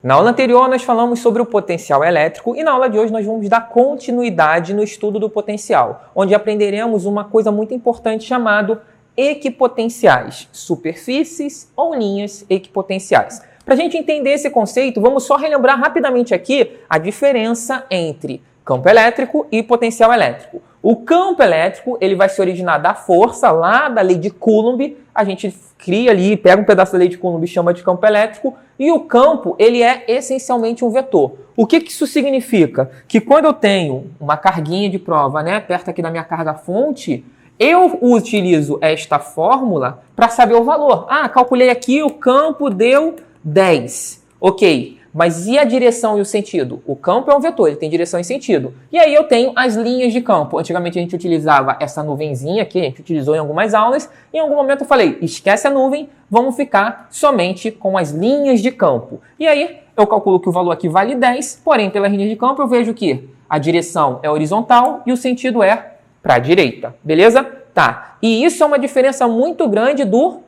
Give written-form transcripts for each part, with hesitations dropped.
Na aula anterior, nós falamos sobre o potencial elétrico e na aula de hoje nós vamos dar continuidade no estudo do potencial, onde aprenderemos uma coisa muito importante chamada equipotenciais, superfícies ou linhas equipotenciais. Para a gente entender esse conceito, vamos só relembrar rapidamente aqui a diferença entre campo elétrico e potencial elétrico. O campo elétrico ele vai se originar da força, lá da lei de Coulomb, a gente cria ali, pega um pedaço da lei de Coulomb e chama de campo elétrico, e o campo ele é essencialmente um vetor. O que isso significa? Que quando eu tenho uma carguinha de prova, perto aqui da minha carga fonte, eu utilizo esta fórmula para saber o valor. Calculei aqui, o campo deu 10. Ok. Mas e a direção e o sentido? O campo é um vetor, ele tem direção e sentido. E aí eu tenho as linhas de campo. Antigamente a gente utilizava essa nuvenzinha aqui, a gente utilizou em algumas aulas. Em algum momento eu falei, esquece a nuvem, vamos ficar somente com as linhas de campo. E aí eu calculo que o valor aqui vale 10, porém pelas linhas de campo eu vejo que a direção é horizontal e o sentido é para a direita. Beleza? Tá. E isso é uma diferença muito grande do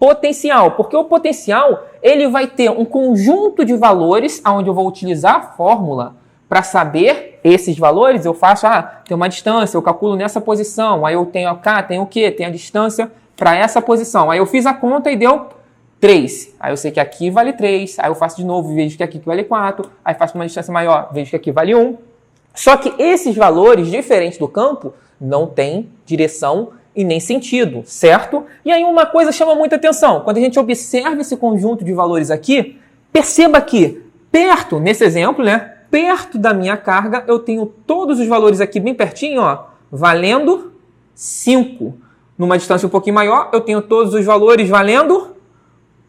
potencial, porque o potencial ele vai ter um conjunto de valores onde eu vou utilizar a fórmula para saber esses valores. Eu faço, tem uma distância, eu calculo nessa posição, aí eu tenho K, tenho o quê? Tenho a distância para essa posição. Aí eu fiz a conta e deu 3. Aí eu sei que aqui vale 3, aí eu faço de novo, vejo que aqui vale 4, aí faço uma distância maior, vejo que aqui vale 1. Só que esses valores, diferentes do campo, não têm direção e nem sentido, certo? E aí uma coisa chama muita atenção. Quando a gente observa esse conjunto de valores aqui, perceba que perto, nesse exemplo, perto da minha carga, eu tenho todos os valores aqui bem pertinho, valendo 5. Numa distância um pouquinho maior, eu tenho todos os valores valendo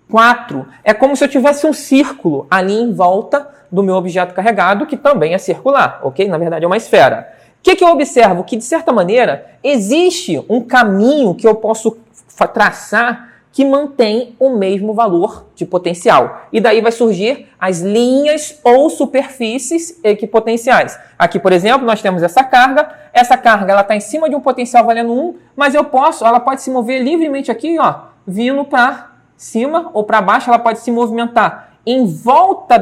4. É como se eu tivesse um círculo ali em volta do meu objeto carregado, que também é circular, ok? Na verdade é uma esfera. O que eu observo? Que, de certa maneira, existe um caminho que eu posso traçar que mantém o mesmo valor de potencial. E daí vai surgir as linhas ou superfícies equipotenciais. Aqui, por exemplo, nós temos essa carga. Essa carga está em cima de um potencial valendo 1, mas ela pode se mover livremente aqui, vindo para cima ou para baixo, ela pode se movimentar em volta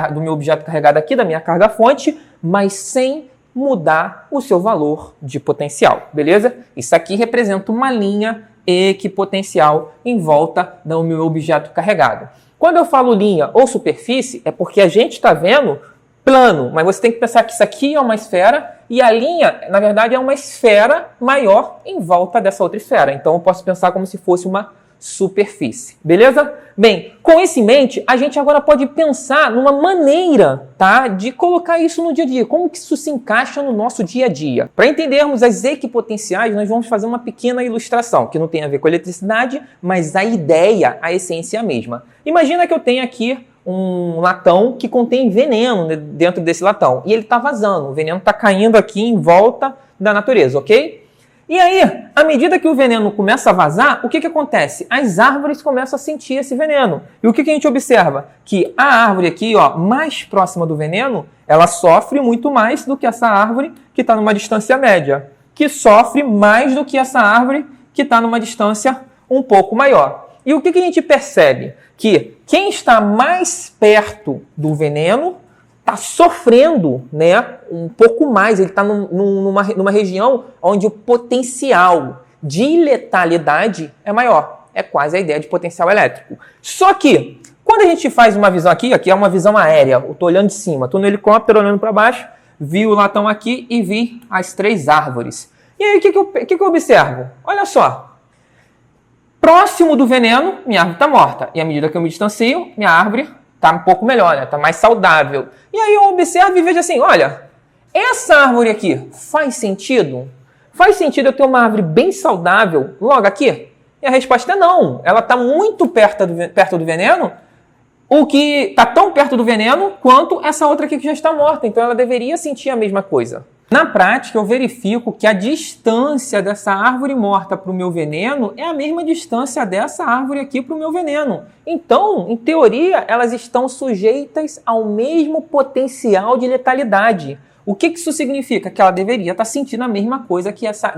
do meu objeto carregado aqui, da minha carga fonte, mas sem mudar o seu valor de potencial, beleza? Isso aqui representa uma linha equipotencial em volta do meu objeto carregado. Quando eu falo linha ou superfície, é porque a gente está vendo plano, mas você tem que pensar que isso aqui é uma esfera e a linha, na verdade, é uma esfera maior em volta dessa outra esfera. Então, eu posso pensar como se fosse uma superfície, beleza? Bem, com isso em mente, a gente agora pode pensar numa maneira, de colocar isso no dia a dia. Como que isso se encaixa no nosso dia a dia? Para entendermos as equipotenciais, nós vamos fazer uma pequena ilustração, que não tem a ver com eletricidade, mas a ideia, a essência é a mesma. Imagina que eu tenho aqui um latão que contém veneno dentro desse latão, e ele está vazando, o veneno está caindo aqui em volta da natureza, ok? E aí, à medida que o veneno começa a vazar, o que acontece? As árvores começam a sentir esse veneno. E o que a gente observa? Que a árvore aqui, mais próxima do veneno, ela sofre muito mais do que essa árvore que está numa distância média, que sofre mais do que essa árvore que está numa distância um pouco maior. E o que a gente percebe? Que quem está mais perto do veneno está sofrendo um pouco mais, ele está numa região onde o potencial de letalidade é maior. É quase a ideia de potencial elétrico. Só que, quando a gente faz uma visão aqui é uma visão aérea, eu estou olhando de cima, estou no helicóptero olhando para baixo, vi o latão aqui e vi as 3 árvores. E aí, o que eu observo? Olha só, próximo do veneno, minha árvore está morta. E à medida que eu me distancio, minha árvore está um pouco melhor, está mais saudável. E aí eu observo e vejo assim, olha, essa árvore aqui faz sentido? Faz sentido eu ter uma árvore bem saudável logo aqui? E a resposta é não. Ela está muito perto do veneno, o que está tão perto do veneno quanto essa outra aqui que já está morta. Então ela deveria sentir a mesma coisa. Na prática, eu verifico que a distância dessa árvore morta para o meu veneno é a mesma distância dessa árvore aqui para o meu veneno. Então, em teoria, elas estão sujeitas ao mesmo potencial de letalidade. O que isso significa? Que ela deveria estar sentindo a mesma coisa que essa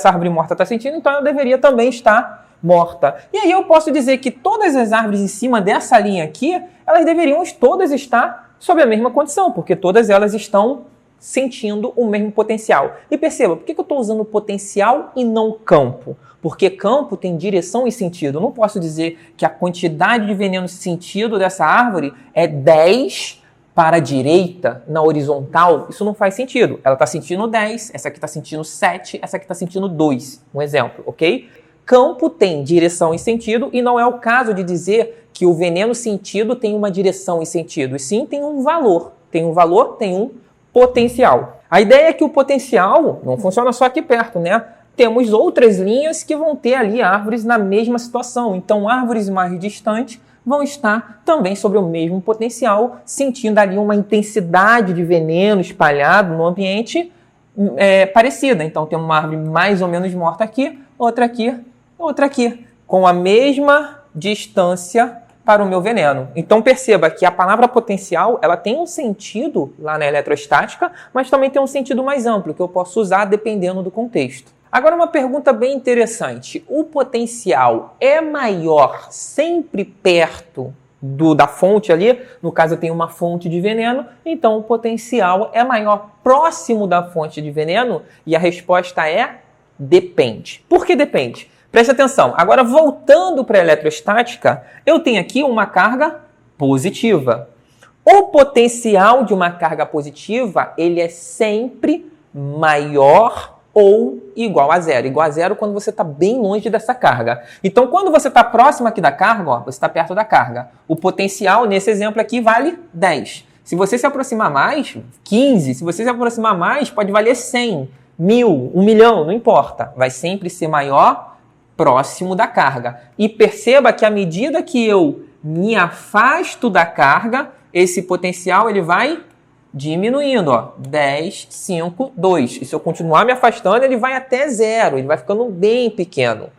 árvore morta está sentindo, então ela deveria também estar morta. E aí eu posso dizer que todas as árvores em cima dessa linha aqui, elas deveriam todas estar sob a mesma condição, porque todas elas estão sentindo o mesmo potencial. E perceba, por que eu estou usando potencial e não campo? Porque campo tem direção e sentido. Eu não posso dizer que a quantidade de veneno sentido dessa árvore é 10 para a direita, na horizontal. Isso não faz sentido. Ela está sentindo 10, essa aqui está sentindo 7, essa aqui está sentindo 2. Um exemplo, ok? Campo tem direção e sentido e não é o caso de dizer que o veneno sentido tem uma direção e sentido. E sim tem um valor. Tem um valor, tem um potencial. A ideia é que o potencial não funciona só aqui perto, né? Temos outras linhas que vão ter ali árvores na mesma situação. Então, árvores mais distantes vão estar também sobre o mesmo potencial, sentindo ali uma intensidade de veneno espalhado no ambiente parecida. Então, tem uma árvore mais ou menos morta aqui, outra aqui, com a mesma distância para o meu veneno. Então perceba que a palavra potencial, ela tem um sentido lá na eletrostática, mas também tem um sentido mais amplo, que eu posso usar dependendo do contexto. Agora uma pergunta bem interessante. O potencial é maior sempre perto da fonte ali? No caso eu tenho uma fonte de veneno, então o potencial é maior próximo da fonte de veneno? E a resposta é depende. Por que depende? Preste atenção. Agora, voltando para a eletrostática, eu tenho aqui uma carga positiva. O potencial de uma carga positiva, ele é sempre maior ou igual a zero. Igual a zero quando você está bem longe dessa carga. Então, quando você está próximo aqui da carga, ó, você está perto da carga. O potencial, nesse exemplo aqui, vale 10. Se você se aproximar mais, 15. Se você se aproximar mais, pode valer 100, 1000, 1 milhão, não importa. Vai sempre ser maior próximo da carga. E perceba que à medida que eu me afasto da carga, esse potencial ele vai diminuindo. Ó. 10, 5, 2. E se eu continuar me afastando, ele vai até 0. Ele vai ficando bem pequeno.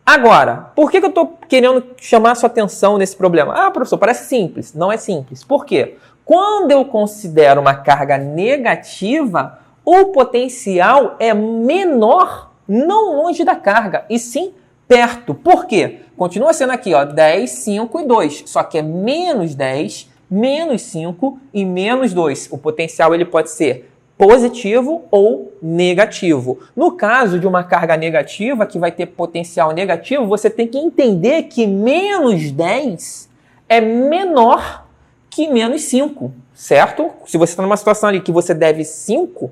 Agora, por que eu estou querendo chamar a sua atenção nesse problema? Ah, professor, parece simples. Não é simples. Por quê? Quando eu considero uma carga negativa, o potencial é menor, não longe da carga, e sim perto. Por quê? Continua sendo aqui, ó, 10, 5 e 2. Só que é menos 10, menos 5 e menos 2. O potencial ele pode ser positivo ou negativo. No caso de uma carga negativa, que vai ter potencial negativo, você tem que entender que menos 10 é menor que menos 5, certo? Se você está numa situação ali que você deve 5,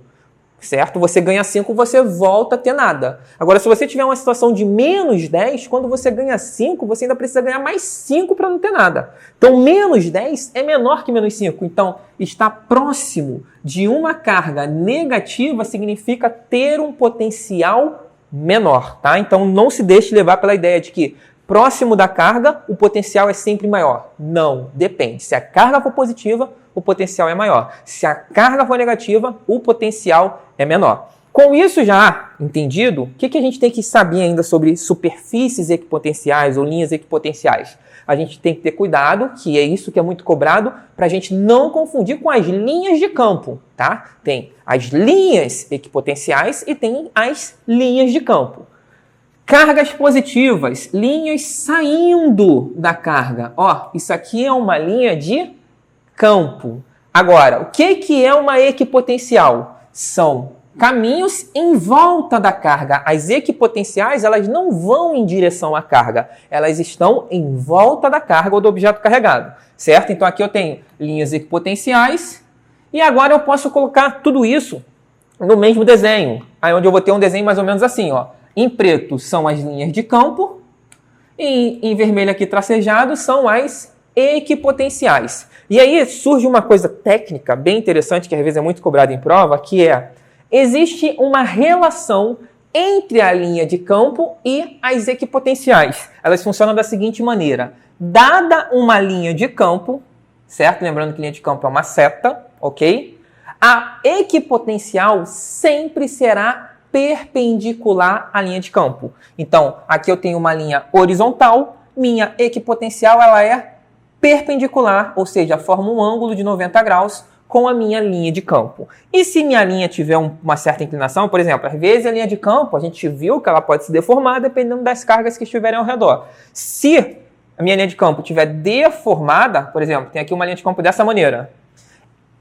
certo? Você ganha 5, você volta a ter nada. Agora, se você tiver uma situação de menos 10, quando você ganha 5, você ainda precisa ganhar mais 5 para não ter nada. Então, menos 10 é menor que menos 5. Então, estar próximo de uma carga negativa significa ter um potencial menor, tá? Então, não se deixe levar pela ideia de que próximo da carga, o potencial é sempre maior. Não, depende. Se a carga for positiva, o potencial é maior. Se a carga for negativa, o potencial é menor. Com isso já entendido, o que a gente tem que saber ainda sobre superfícies equipotenciais ou linhas equipotenciais? A gente tem que ter cuidado, que é isso que é muito cobrado, para a gente não confundir com as linhas de campo, tá? Tem as linhas equipotenciais e tem as linhas de campo. Cargas positivas, linhas saindo da carga. Ó, isso aqui é uma linha de campo. Agora, o que é uma equipotencial? São caminhos em volta da carga. As equipotenciais, elas não vão em direção à carga. Elas estão em volta da carga ou do objeto carregado, certo? Então, aqui eu tenho linhas equipotenciais e agora eu posso colocar tudo isso no mesmo desenho. Aí onde eu vou ter um desenho mais ou menos assim, ó. Em preto são as linhas de campo e em vermelho aqui tracejado são as equipotenciais. E aí surge uma coisa técnica bem interessante que às vezes é muito cobrada em prova, que é: existe uma relação entre a linha de campo e as equipotenciais. Elas funcionam da seguinte maneira: dada uma linha de campo, certo? Lembrando que linha de campo é uma seta, ok? A equipotencial sempre será perpendicular à linha de campo. Então, aqui eu tenho uma linha horizontal, minha equipotencial ela é perpendicular, ou seja, forma um ângulo de 90 graus com a minha linha de campo. E se minha linha tiver uma certa inclinação, por exemplo, às vezes a linha de campo, a gente viu que ela pode se deformar dependendo das cargas que estiverem ao redor. Se a minha linha de campo estiver deformada, por exemplo, tem aqui uma linha de campo dessa maneira,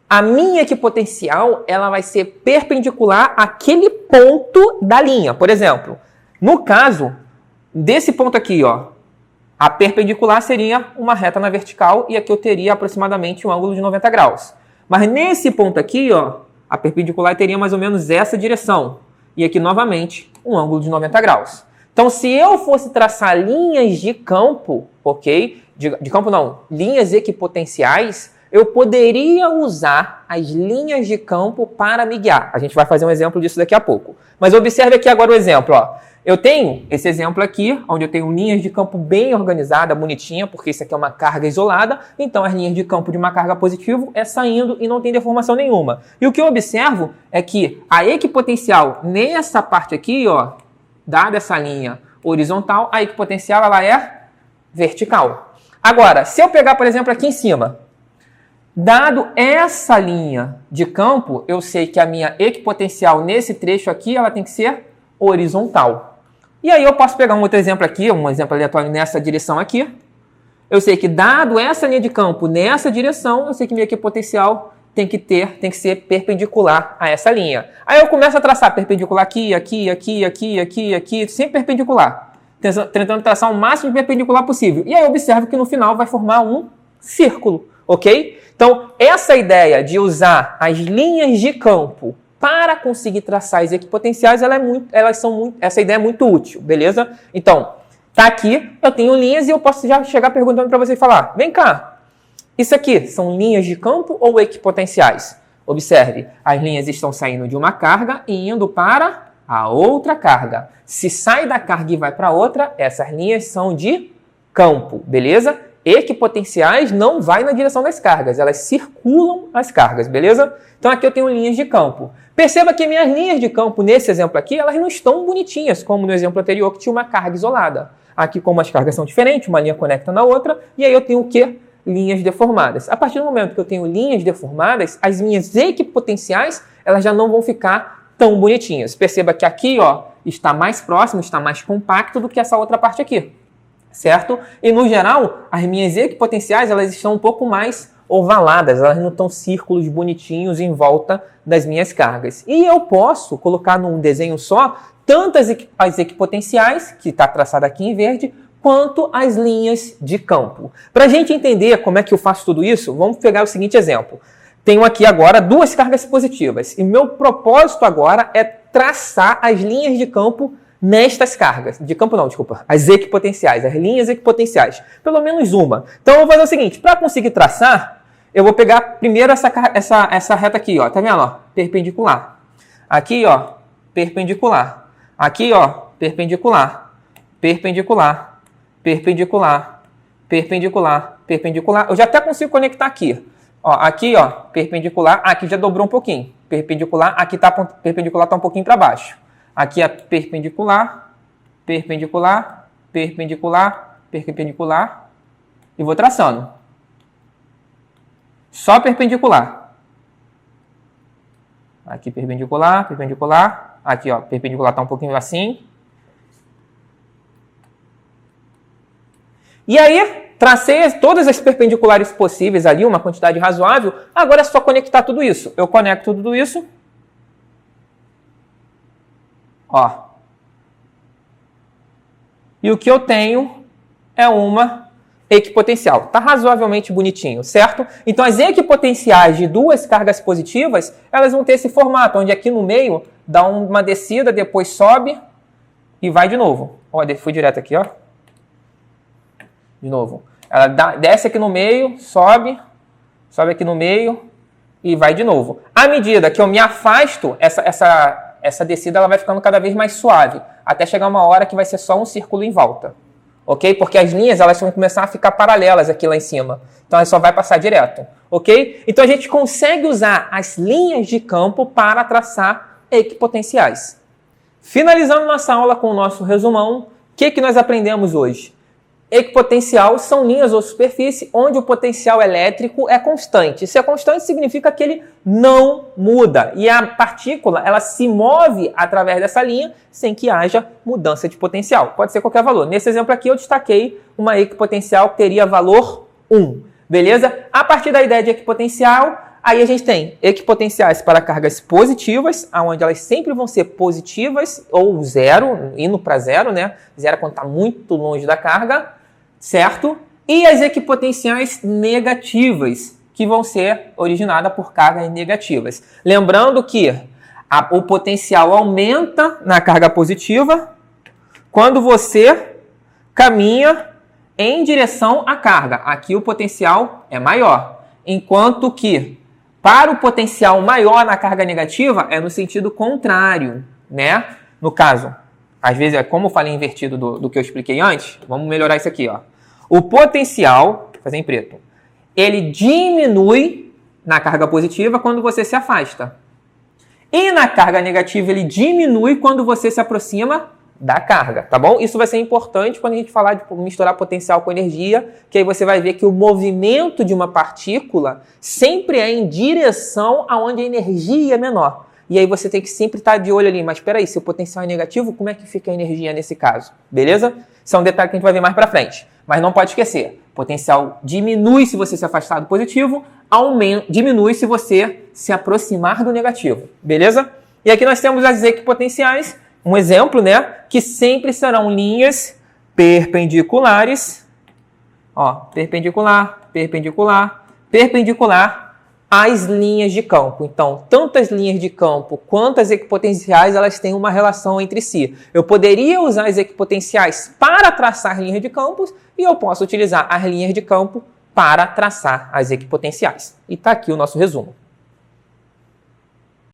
a minha equipotencial ela vai ser perpendicular àquele ponto da linha. Por exemplo, no caso desse ponto aqui, ó, a perpendicular seria uma reta na vertical e aqui eu teria aproximadamente um ângulo de 90 graus. Mas nesse ponto aqui, ó, a perpendicular teria mais ou menos essa direção. E aqui, novamente, um ângulo de 90 graus. Então, se eu fosse traçar linhas de campo, ok? De campo não, linhas equipotenciais, eu poderia usar as linhas de campo para me guiar. A gente vai fazer um exemplo disso daqui a pouco. Mas observe aqui agora o exemplo, ó. Eu tenho esse exemplo aqui, onde eu tenho linhas de campo bem organizada, bonitinha, porque isso aqui é uma carga isolada, então as linhas de campo de uma carga positiva é saindo e não tem deformação nenhuma. E o que eu observo é que a equipotencial nessa parte aqui, ó, dada essa linha horizontal, a equipotencial ela é vertical. Agora, se eu pegar, por exemplo, aqui em cima, dado essa linha de campo, eu sei que a minha equipotencial nesse trecho aqui, ela tem que ser horizontal. E aí eu posso pegar um outro exemplo aqui, um exemplo aleatório nessa direção aqui. Eu sei que dado essa linha de campo nessa direção, eu sei que minha equipotencial tem que ser perpendicular a essa linha. Aí eu começo a traçar perpendicular aqui, sempre perpendicular. Tentando traçar o máximo de perpendicular possível. E aí eu observo que no final vai formar um círculo, ok? Então, essa ideia de usar as linhas de campo para conseguir traçar as equipotenciais, essa ideia é muito útil, beleza? Então, tá aqui, eu tenho linhas e eu posso já chegar perguntando para você e falar, vem cá, isso aqui são linhas de campo ou equipotenciais? Observe, as linhas estão saindo de uma carga e indo para a outra carga. Se sai da carga e vai para outra, essas linhas são de campo, beleza? Equipotenciais não vai na direção das cargas, elas circulam as cargas, beleza? Então aqui eu tenho linhas de campo. Perceba que minhas linhas de campo, nesse exemplo aqui, elas não estão bonitinhas, como no exemplo anterior, que tinha uma carga isolada. Aqui, como as cargas são diferentes, uma linha conecta na outra, e aí eu tenho o quê? Linhas deformadas. A partir do momento que eu tenho linhas deformadas, as minhas equipotenciais, elas já não vão ficar tão bonitinhas. Perceba que aqui, ó, está mais próximo, está mais compacto do que essa outra parte aqui. Certo? E no geral, as minhas equipotenciais elas estão um pouco mais ovaladas, elas não estão círculos bonitinhos em volta das minhas cargas. E eu posso colocar num desenho só tanto as equipotenciais, que está traçada aqui em verde, quanto as linhas de campo. Para a gente entender como é que eu faço tudo isso, vamos pegar o seguinte exemplo. Tenho aqui agora duas cargas positivas e meu propósito agora é traçar as linhas de campo nestas cargas, de campo não, desculpa, as equipotenciais, as linhas equipotenciais, pelo menos uma. Então eu vou fazer o seguinte, para conseguir traçar, eu vou pegar primeiro essa reta aqui, ó, tá vendo, ó, perpendicular. Aqui, ó, perpendicular. Aqui, ó, perpendicular, perpendicular, perpendicular, perpendicular, perpendicular. Eu já até consigo conectar aqui. Ó, aqui, ó, perpendicular, aqui já dobrou um pouquinho. Perpendicular, aqui tá perpendicular tá um pouquinho para baixo. Aqui é perpendicular, perpendicular, perpendicular, perpendicular. E vou traçando. Só perpendicular. Aqui perpendicular, perpendicular. Aqui, ó, perpendicular está um pouquinho assim. E aí, tracei todas as perpendiculares possíveis ali, uma quantidade razoável. Agora é só conectar tudo isso. Eu conecto tudo isso. Ó. E o que eu tenho é uma equipotencial. Está razoavelmente bonitinho, certo? Então, as equipotenciais de duas cargas positivas, elas vão ter esse formato, onde aqui no meio dá uma descida, depois sobe e vai de novo. Ó, fui direto aqui, ó. De novo. Ela desce aqui no meio, sobe aqui no meio e vai de novo. À medida que eu me afasto, essa descida ela vai ficando cada vez mais suave, até chegar uma hora que vai ser só um círculo em volta. Ok? Porque as linhas elas vão começar a ficar paralelas aqui lá em cima. Então, ela só vai passar direto. Ok? Então, a gente consegue usar as linhas de campo para traçar equipotenciais. Finalizando nossa aula com o nosso resumão, o que nós aprendemos hoje? Equipotencial são linhas ou superfície onde o potencial elétrico é constante. Se é constante, significa que ele não muda. E a partícula, ela se move através dessa linha sem que haja mudança de potencial. Pode ser qualquer valor. Nesse exemplo aqui, eu destaquei uma equipotencial que teria valor 1. Beleza? A partir da ideia de equipotencial, aí a gente tem equipotenciais para cargas positivas, onde elas sempre vão ser positivas ou zero, indo para zero, né? Zero quando está muito longe da carga. Certo? E as equipotenciais negativas, que vão ser originadas por cargas negativas. Lembrando que o potencial aumenta na carga positiva quando você caminha em direção à carga. Aqui o potencial é maior. Enquanto que para o potencial maior na carga negativa é no sentido contrário, né? No caso, às vezes é como eu falei invertido do que eu expliquei antes. Vamos melhorar isso aqui, ó. O potencial, vou fazer em preto, ele diminui na carga positiva quando você se afasta. E na carga negativa ele diminui quando você se aproxima da carga, tá bom? Isso vai ser importante quando a gente falar de misturar potencial com energia, que aí você vai ver que o movimento de uma partícula sempre é em direção aonde a energia é menor. E aí você tem que sempre estar de olho ali, mas espera aí, se o potencial é negativo, como é que fica a energia nesse caso? Beleza? Isso é um detalhe que a gente vai ver mais para frente. Mas não pode esquecer, potencial diminui se você se afastar do positivo, diminui se você se aproximar do negativo. Beleza? E aqui nós temos as equipotenciais, um exemplo, né? Que sempre serão linhas perpendiculares, ó, perpendicular, perpendicular, perpendicular, as linhas de campo. Então, tanto as linhas de campo quanto as equipotenciais, elas têm uma relação entre si. Eu poderia usar as equipotenciais para traçar linhas de campos e eu posso utilizar as linhas de campo para traçar as equipotenciais. E está aqui o nosso resumo.